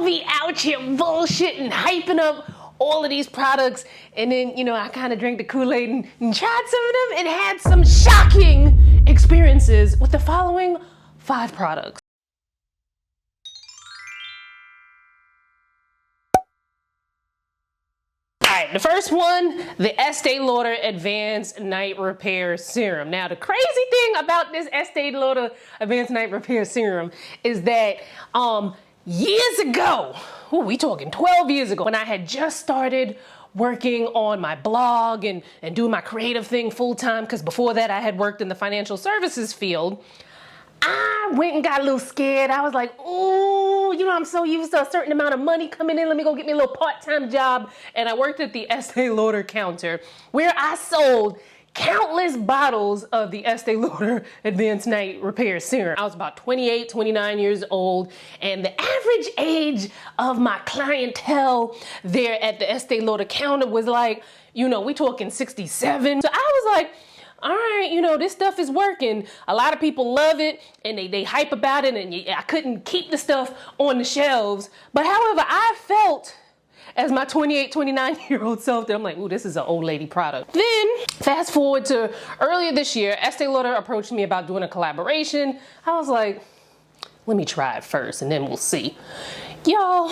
I'll be out here bullshitting, hyping up all of these products, and then, you know, I kind of drank the Kool-Aid and tried some of them and had some shocking experiences with the following 5 products. Alright, the first one, the Estee Lauder Advanced Night Repair Serum. Now, the crazy thing about this Estee Lauder Advanced Night Repair Serum is that years ago, we talking 12 years ago, when I had just started working on my blog and doing my creative thing full time, because before that I had worked in the financial services field, I went and got a little scared. I was like, ooh, you know, I'm so used to a certain amount of money coming in. Let me go get me a little part-time job. And I worked at the Estee Lauder counter where I sold countless bottles of the Estee Lauder Advanced Night Repair Serum. I was about 28, 29 years old, and the average age of my clientele there at the Estee Lauder counter was like, you know, we talking 67. So I was like, all right, you know, this stuff is working. A lot of people love it and they hype about it, and I couldn't keep the stuff on the shelves. But however, I felt as my 28, 29-year-old self that I'm like, ooh, this is an old lady product. Then fast forward to earlier this year, Estee Lauder approached me about doing a collaboration. I was like, let me try it first and then we'll see. Y'all,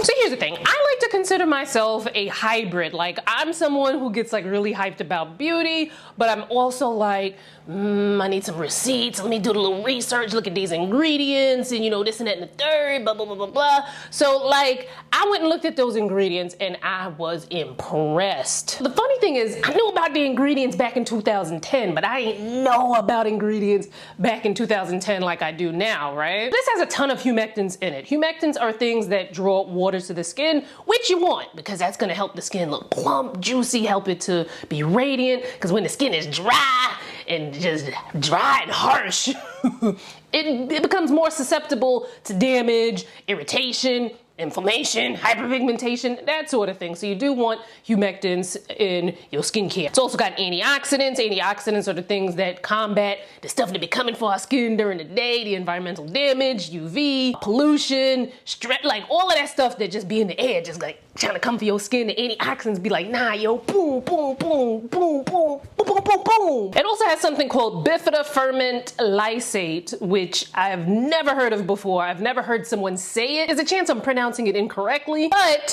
so here's the thing, I like to consider myself a hybrid. Like, I'm someone who gets like really hyped about beauty, but I'm also like, I need some receipts, let me do a little research, look at these ingredients, and you know, this and that and the third, blah, blah, blah, blah, blah. So like, I went and looked at those ingredients and I was impressed. The funny thing is, I knew about the ingredients back in 2010, but I didn't know about ingredients back in 2010 like I do now, right? This has a ton of humectants in it. Humectants are things that draw water to the skin, which you want, because that's gonna help the skin look plump, juicy, help it to be radiant, because when the skin is dry and just dry and harsh, it becomes more susceptible to damage, irritation, inflammation, hyperpigmentation, that sort of thing. So you do want humectants in your skincare. It's also got antioxidants. Antioxidants are the things that combat the stuff that be coming for our skin during the day, the environmental damage, UV, pollution, stress, like all of that stuff that just be in the air, just like trying to come for your skin. The antioxidants be like, nah, yo, boom, boom, boom, boom, boom, boom, boom, boom, boom. It also has something called bifida-ferment lysate, which I've never heard of before. I've never heard someone say it. There's a chance I'm pronouncing it incorrectly, but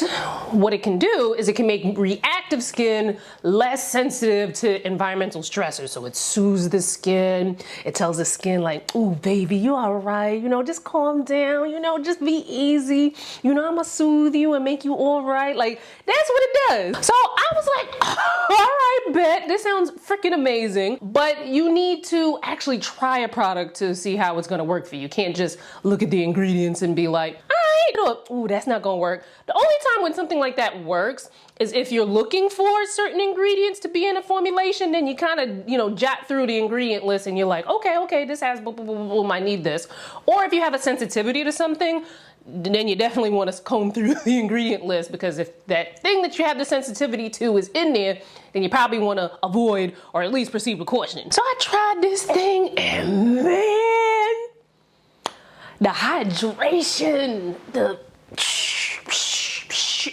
what it can do is it can make reactive skin less sensitive to environmental stressors. So it soothes the skin. It tells the skin like, ooh, baby, you all right. You know, just calm down. You know, just be easy. You know, I'm gonna soothe you and make you all right. Like, that's what it does. So I was like, all right, bet. This sounds freaking amazing. But you need to actually try a product to see how it's gonna work for you. You can't just look at the ingredients and be like, all right, ooh, that's not gonna work. The only time when something like that works is if you're looking for certain ingredients to be in a formulation, then you kind of, you know, jot through the ingredient list and you're like, okay, this has boom, boom, boom, boom, I need this. Or if you have a sensitivity to something, then you definitely want to comb through the ingredient list, because if that thing that you have the sensitivity to is in there, then you probably want to avoid or at least proceed with caution. So I tried this thing and man, the hydration, the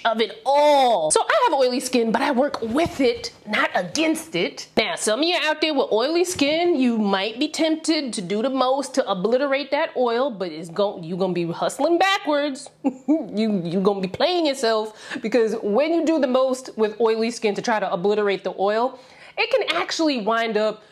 of it all. So I have oily skin, but I work with it, not against it. Now, some of you out there with oily skin, you might be tempted to do the most to obliterate that oil, but you're gonna be hustling backwards. You're gonna be playing yourself, because when you do the most with oily skin to try to obliterate the oil, it can actually wind up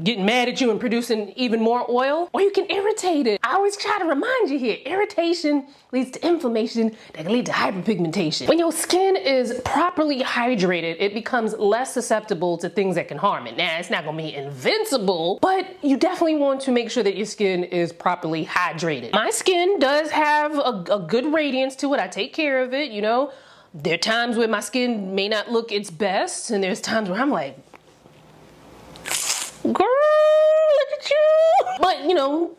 getting mad at you and producing even more oil, or you can irritate it. I always try to remind you here, irritation leads to inflammation that can lead to hyperpigmentation. When your skin is properly hydrated, it becomes less susceptible to things that can harm it. Now, it's not gonna be invincible, but you definitely want to make sure that your skin is properly hydrated. My skin does have a good radiance to it. I take care of it, you know. There are times where my skin may not look its best, and there's times where I'm like, girl, look at you. But you know,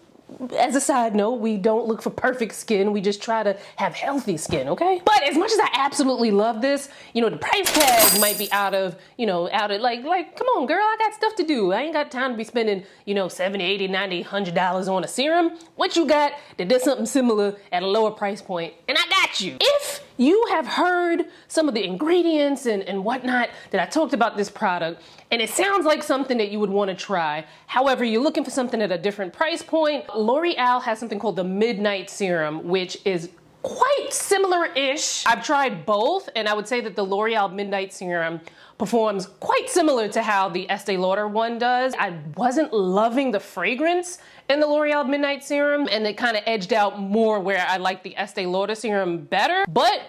as a side note, we don't look for perfect skin. We just try to have healthy skin, okay? But as much as I absolutely love this, you know, the price tag might be out of like, come on, girl, I got stuff to do. I ain't got time to be spending, you know, $70, $80, $90, $100 on a serum. What you got that does something similar at a lower price point, and I got you. If you have heard some of the ingredients and whatnot that I talked about this product, and it sounds like something that you would want to try. However, you're looking for something at a different price point. L'Oreal has something called the Midnight Serum, which is quite similar-ish. I've tried both, and I would say that the L'Oreal Midnight Serum performs quite similar to how the Estee Lauder one does. I wasn't loving the fragrance in the L'Oreal Midnight Serum, and it kind of edged out more where I like the Estee Lauder serum better, but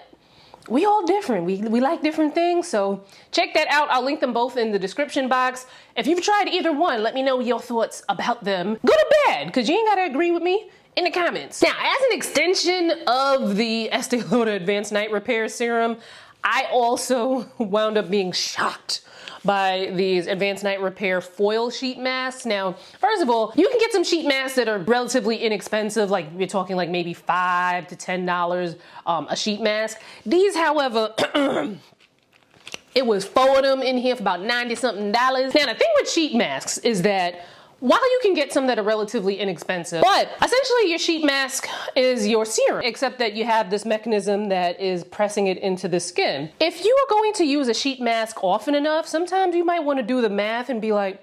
we all different. We like different things, so check that out. I'll link them both in the description box. If you've tried either one, let me know your thoughts about them. Good or bad, because you ain't gotta agree with me in the comments. Now, as an extension of the Estee Lauder Advanced Night Repair Serum, I also wound up being shocked by these Advanced Night Repair foil sheet masks. Now, first of all, you can get some sheet masks that are relatively inexpensive, like we're talking like maybe $5 to $10 a sheet mask. These, however, it was 4 of them in here for about 90-something dollars. Now, the thing with sheet masks is that while you can get some that are relatively inexpensive, but essentially your sheet mask is your serum, except that you have this mechanism that is pressing it into the skin. If you are going to use a sheet mask often enough, sometimes you might want to do the math and be like,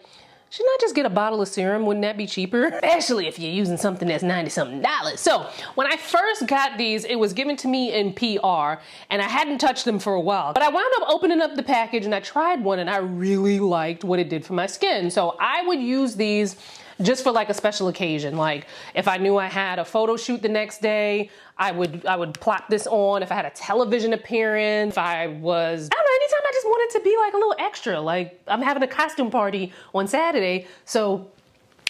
shouldn't I just get a bottle of serum? Wouldn't that be cheaper? Especially if you're using something that's 90-something dollars. So when I first got these, it was given to me in PR, and I hadn't touched them for a while. But I wound up opening up the package and I tried one, and I really liked what it did for my skin. So I would use these just for like a special occasion. Like if I knew I had a photo shoot the next day, I would plop this on. If I had a television appearance, if I was, I don't know, anytime I just wanted to be like a little extra, like I'm having a costume party on Saturday. So,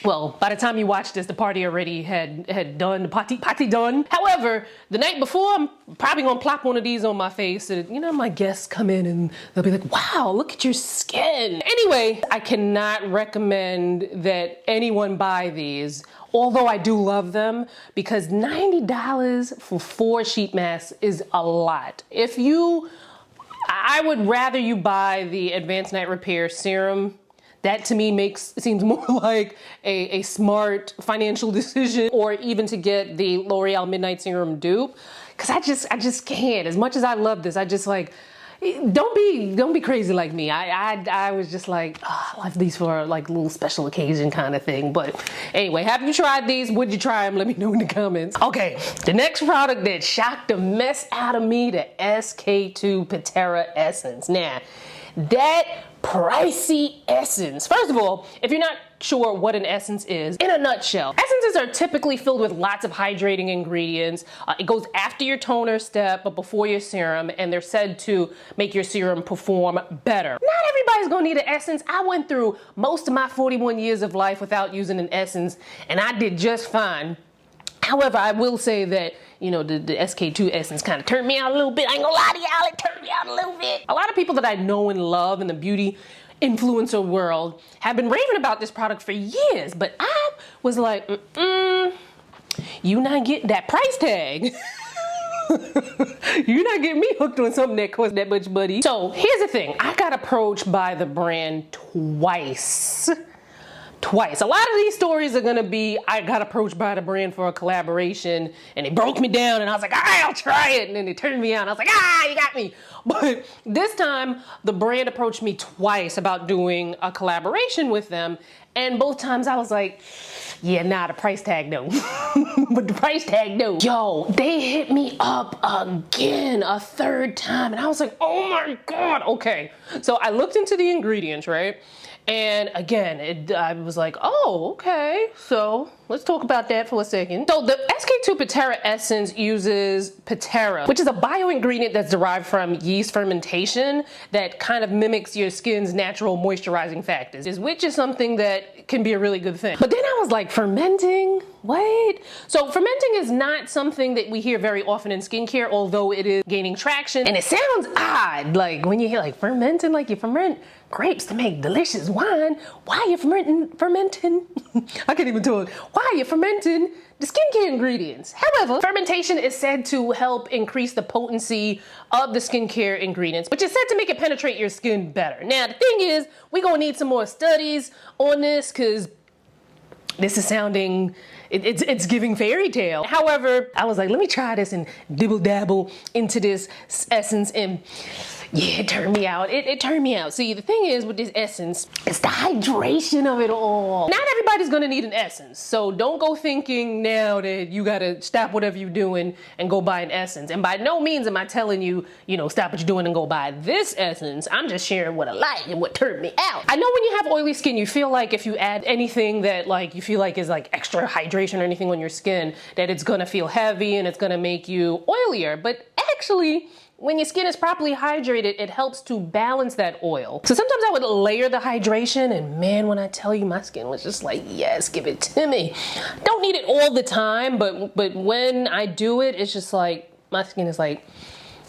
well, by the time you watch this, the party already had done, the party done. However, the night before, I'm probably gonna plop one of these on my face so that, you know, my guests come in and they'll be like, wow, look at your skin. Anyway, I cannot recommend that anyone buy these, although I do love them, because $90 for 4 sheet masks is a lot. I would rather you buy the Advanced Night Repair Serum. That to me seems more like a smart financial decision, or even to get the L'Oreal Midnight Serum dupe, because I just can't. As much as I love this, I just like, don't be crazy like me. I was just like, oh, I love these for like a little special occasion kind of thing. But anyway, have you tried these? Would you try them? Let me know in the comments. Okay, the next product that shocked the mess out of me, the SK2 Pitera Essence. Now, that pricey essence. First of all, if you're not sure what an essence is, in a nutshell, essences are typically filled with lots of hydrating ingredients. It goes after your toner step, but before your serum, and they're said to make your serum perform better. Not everybody's gonna need an essence. I went through most of my 41 years of life without using an essence, and I did just fine. However, I will say that, you know, the SK2 essence kind of turned me out a little bit. I ain't gonna lie to y'all, it turned me out a little bit. A lot of people that I know and love in the beauty influencer world have been raving about this product for years, but I was like, you not getting that price tag. You're not getting me hooked on something that costs that much money. So here's the thing, I got approached by the brand twice. A lot of these stories are gonna be, I got approached by the brand for a collaboration and they broke me down and I was like, all right, I'll try it. And then they turned me out and I was like, you got me. But this time the brand approached me twice about doing a collaboration with them. And both times I was like, yeah, nah, the price tag no. But the price tag no. Yo, they hit me up again a third time. And I was like, oh my God, okay. So I looked into the ingredients, right? And again, I was like, oh, okay. So let's talk about that for a second. So the SK2 Pitera Essence uses Pitera, which is a bioingredient that's derived from yeast fermentation that kind of mimics your skin's natural moisturizing factors, which is something that can be a really good thing. But then I was like, fermenting? What? So fermenting is not something that we hear very often in skincare, although it is gaining traction. And it sounds odd, like when you hear like fermenting, like you ferment grapes to make delicious wine. Why are you fermenting? I can't even talk. Why? You're fermenting the skincare ingredients. However, fermentation is said to help increase the potency of the skincare ingredients, which is said to make it penetrate your skin better. Now, the thing is, we're gonna need some more studies on this because this is sounding, it's giving fairy tale. However, I was like, let me try this and dibble dabble into this essence, and yeah, it turned me out. It turned me out. See, the thing is with this essence, it's the hydration of it all. Not everybody's gonna need an essence, so don't go thinking now that you gotta stop whatever you're doing and go buy an essence. And by no means am I telling you, stop what you're doing and go buy this essence. I'm just sharing what I like and what turned me out. I know when you have oily skin, you feel like if you add anything that you feel like is extra hydration or anything on your skin, that it's gonna feel heavy and it's gonna make you oilier. But actually, when your skin is properly hydrated, it helps to balance that oil. So sometimes I would layer the hydration, and man, when I tell you, my skin was just like, yes, give it to me. Don't need it all the time, but when I do it, it's just like, my skin is like,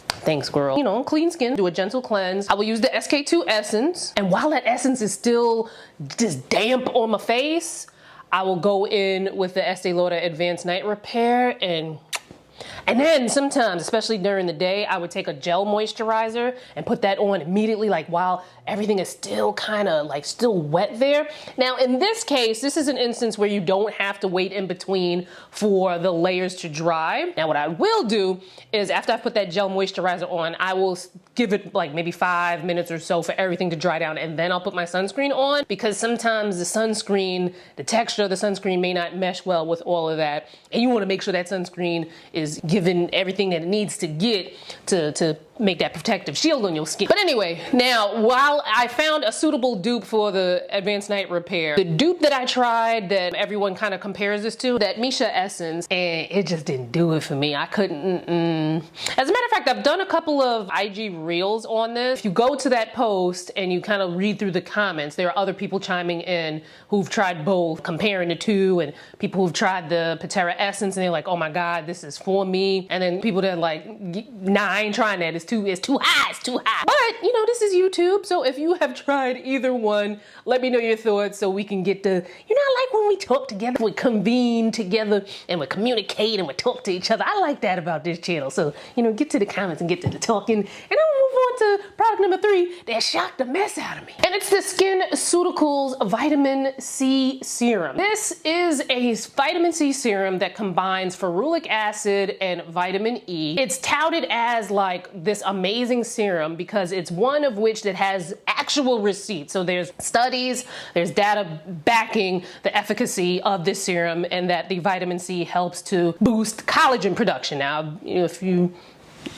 thanks, girl. Clean skin, do a gentle cleanse. I will use the SK2 essence, and while that essence is still just damp on my face, I will go in with the Estee Lauder Advanced Night Repair, and then sometimes, especially during the day, I would take a gel moisturizer and put that on immediately, while everything is still kind of still wet there. Now, in this case, this is an instance where you don't have to wait in between for the layers to dry. Now, what I will do is after I put that gel moisturizer on, I will give it maybe 5 minutes or so for everything to dry down, and then I'll put my sunscreen on, because sometimes the sunscreen, the texture of the sunscreen may not mesh well with all of that, and you want to make sure that sunscreen is given everything that it needs to get to make that protective shield on your skin. But anyway, now while I found a suitable dupe for the Advanced Night Repair, the dupe that I tried that everyone kind of compares this to, that Misha Essence, and it just didn't do it for me. I couldn't, As a matter of fact, I've done a couple of IG reels on this. If you go to that post and you kind of read through the comments, there are other people chiming in who've tried both, comparing the two, and people who've tried the Pitera Essence and they're like, oh my God, this is for me. And then people that are like, nah, I ain't trying that. It's too high, it's too high. But this is YouTube, so if you have tried either one, let me know your thoughts so we can get to, I like when we talk together, we convene together and we communicate and we talk to each other. I like that about this channel. So, get to the comments and get to the talking. And I'm gonna move on to product number 3 that shocked the mess out of me. And it's the Skinceuticals Vitamin C Serum. This is a vitamin C serum that combines ferulic acid and vitamin E. It's touted as this amazing serum because it's one of which that has actual receipts. So there's studies, there's data backing the efficacy of this serum, and that the vitamin C helps to boost collagen production. Now, if you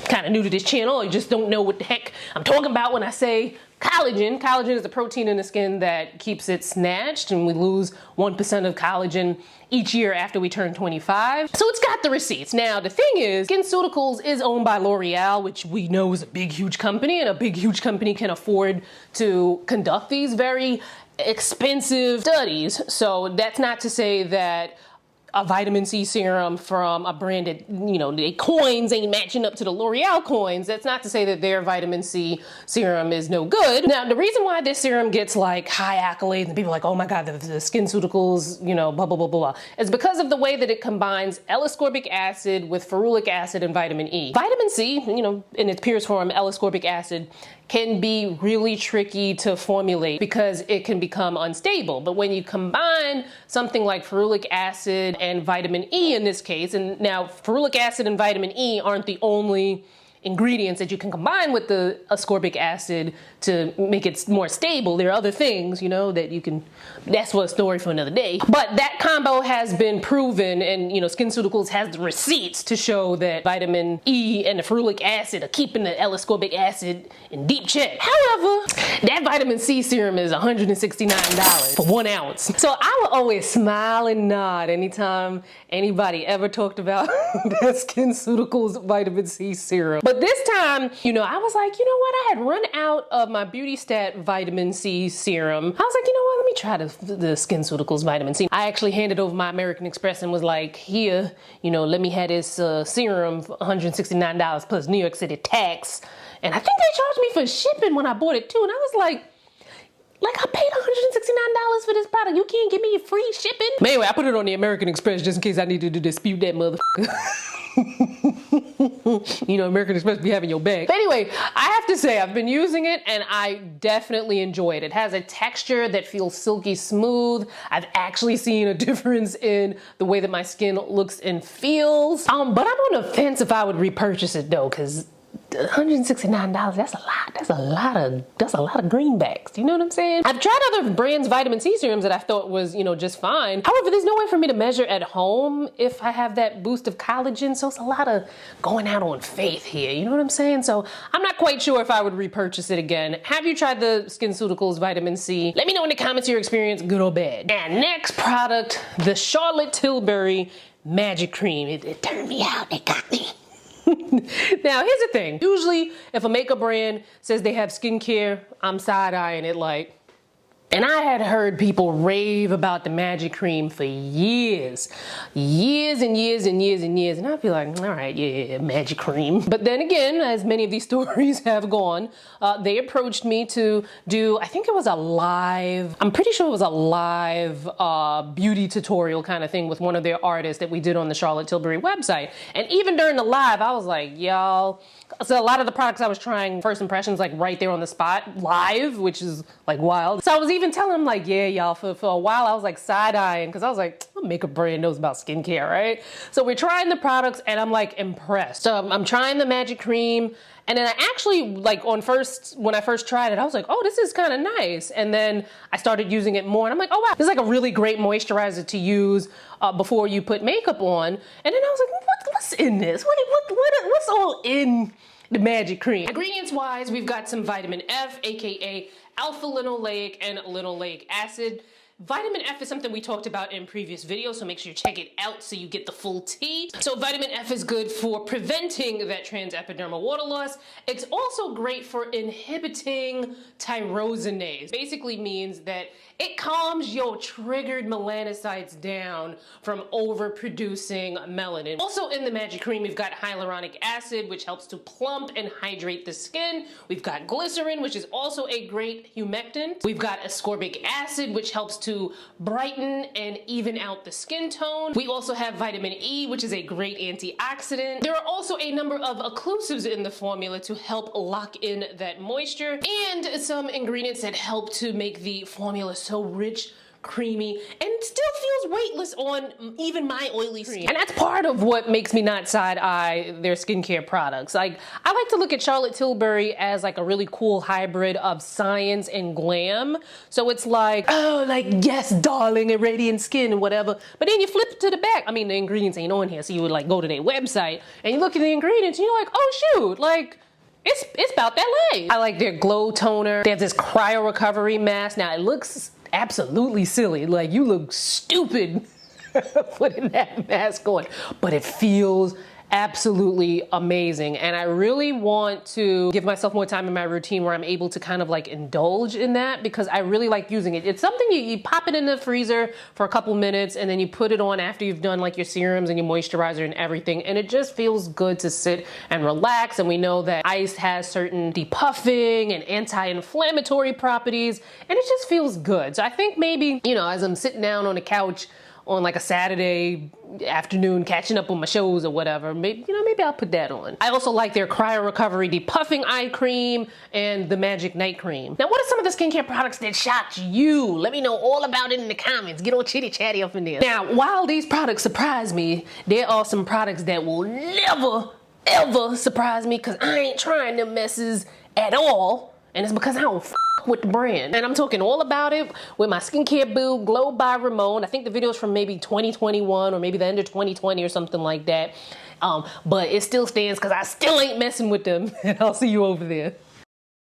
kind of new to this channel or you just don't know what the heck I'm talking about when I say collagen. Collagen is the protein in the skin that keeps it snatched, and we lose 1% of collagen each year after we turn 25. So it's got the receipts. Now, the thing is, Skinceuticals is owned by L'Oreal, which we know is a big, huge company, and a big, huge company can afford to conduct these very expensive studies. So that's not to say that a vitamin C serum from a brand that, the coins ain't matching up to the L'Oreal coins. That's not to say that their vitamin C serum is no good. Now, the reason why this serum gets high accolades and people are like, oh my God, the Skinceuticals, blah, blah, blah, blah, blah, is because of the way that it combines L-ascorbic acid with ferulic acid and vitamin E. Vitamin C, in its purest form, L-ascorbic acid, can be really tricky to formulate because it can become unstable. But when you combine something like ferulic acid and vitamin E in this case, and now ferulic acid and vitamin E aren't the only ingredients that you can combine with the ascorbic acid to make it more stable. There are other things, that you can, that's a story for another day. But that combo has been proven, and Skinceuticals has the receipts to show that vitamin E and the ferulic acid are keeping the L-ascorbic acid in deep check. However, that vitamin C serum is $169 for 1 ounce. So I will always smile and nod anytime anybody ever talked about that Skinceuticals vitamin C serum. But this time, I was like, what? I had run out of my Beauty Stat vitamin C serum. I was like, let me try the Skinceuticals vitamin C. I actually handed over my American Express and was like, here, let me have this serum for $169 plus New York City tax. And I think they charged me for shipping when I bought it too. And I was like, Like, I paid $169 for this product. You can't give me free shipping. But anyway, I put it on the American Express just in case I needed to dispute that motherfucker. You know, American Express be having your bag. But anyway, I have to say, I've been using it and I definitely enjoy it. It has a texture that feels silky smooth. I've actually seen a difference in the way that my skin looks and feels. But I'm on the fence if I would repurchase it though, because $169, that's a lot. That's a lot of greenbacks. You know what I'm saying? I've tried other brands' vitamin C serums that I thought was, you know, just fine. However, there's no way for me to measure at home if I have that boost of collagen. So it's a lot of going out on faith here. You know what I'm saying? So I'm not quite sure if I would repurchase it again. Have you tried the Skinceuticals vitamin C? Let me know in the comments your experience, good or bad. And next product, the Charlotte Tilbury Magic Cream. It turned me out. It got me. Now, here's the thing. Usually, if a makeup brand says they have skincare, I'm side-eyeing it like, and I had heard people rave about the Magic Cream for years. Years and years and years and years. And I'd be like, all right, yeah, Magic Cream. But then again, as many of these stories have gone, they approached me to do, I think it was a live, I'm pretty sure it was a live beauty tutorial kind of thing with one of their artists that we did on the Charlotte Tilbury website. And even during the live, I was like, y'all, so a lot of the products I was trying, first impressions, like right there on the spot, live, which is like wild. So I was even telling them like, yeah, y'all, for a while I was like side-eyeing because I was like, a makeup brand knows about skincare, right? So we're trying the products and I'm like impressed. So I'm trying the Magic Cream. And then I actually, like when I first tried it, I was like, oh, this is kind of nice. And then I started using it more and I'm like, oh wow, this is like a really great moisturizer to use before you put makeup on. And then I was like, what's in this? What's all in the Magic Cream? Ingredients wise, we've got some vitamin F, aka alpha linoleic and linoleic acid. Vitamin F is something we talked about in previous videos, so make sure you check it out so you get the full tea. So vitamin F is good for preventing that transepidermal water loss. It's also great for inhibiting tyrosinase. Basically means that it calms your triggered melanocytes down from overproducing melanin. Also in the Magic Cream, we've got hyaluronic acid, which helps to plump and hydrate the skin. We've got glycerin, which is also a great humectant. We've got ascorbic acid, which helps to brighten and even out the skin tone. We also have vitamin E, which is a great antioxidant. There are also a number of occlusives in the formula to help lock in that moisture, and some ingredients that help to make the formula so rich, creamy, and still feels weightless on even my oily skin. And that's part of what makes me not side-eye their skincare products. Like, I like to look at Charlotte Tilbury as like a really cool hybrid of science and glam. So it's like, oh, like, yes, darling, and radiant skin and whatever. But then you flip to the back. I mean, the ingredients ain't on here, so you would like go to their website and you look at the ingredients and you're like, oh shoot, like, it's about that lay. I like their glow toner. There's this cryo recovery mask. Now it looks absolutely silly. Like, you look stupid putting that mask on, but it feels absolutely amazing. And I really want to give myself more time in my routine where I'm able to kind of like indulge in that, because I really like using it. It's something you pop it in the freezer for a couple minutes and then you put it on after you've done like your serums and your moisturizer and everything, and it just feels good to sit and relax. And we know that ice has certain depuffing and anti-inflammatory properties, and it just feels good. So I think maybe, you know, as I'm sitting down on the couch on like a Saturday afternoon catching up on my shows or whatever, maybe, you know, maybe I'll put that on. I also like their Cryo Recovery Depuffing Eye Cream and the Magic Night Cream. Now, what are some of the skincare products that shocked you? Let me know all about it in the comments. Get all chitty chatty up in there. Now, while these products surprise me, there are some products that will never, ever surprise me, because I ain't trying them messes at all. And it's because I don't f with the brand. And I'm talking all about it with my skincare boo, Glow by Ramon. I think the video's from maybe 2021 or maybe the end of 2020 or something like that. But it still stands because I still ain't messing with them. And I'll see you over there.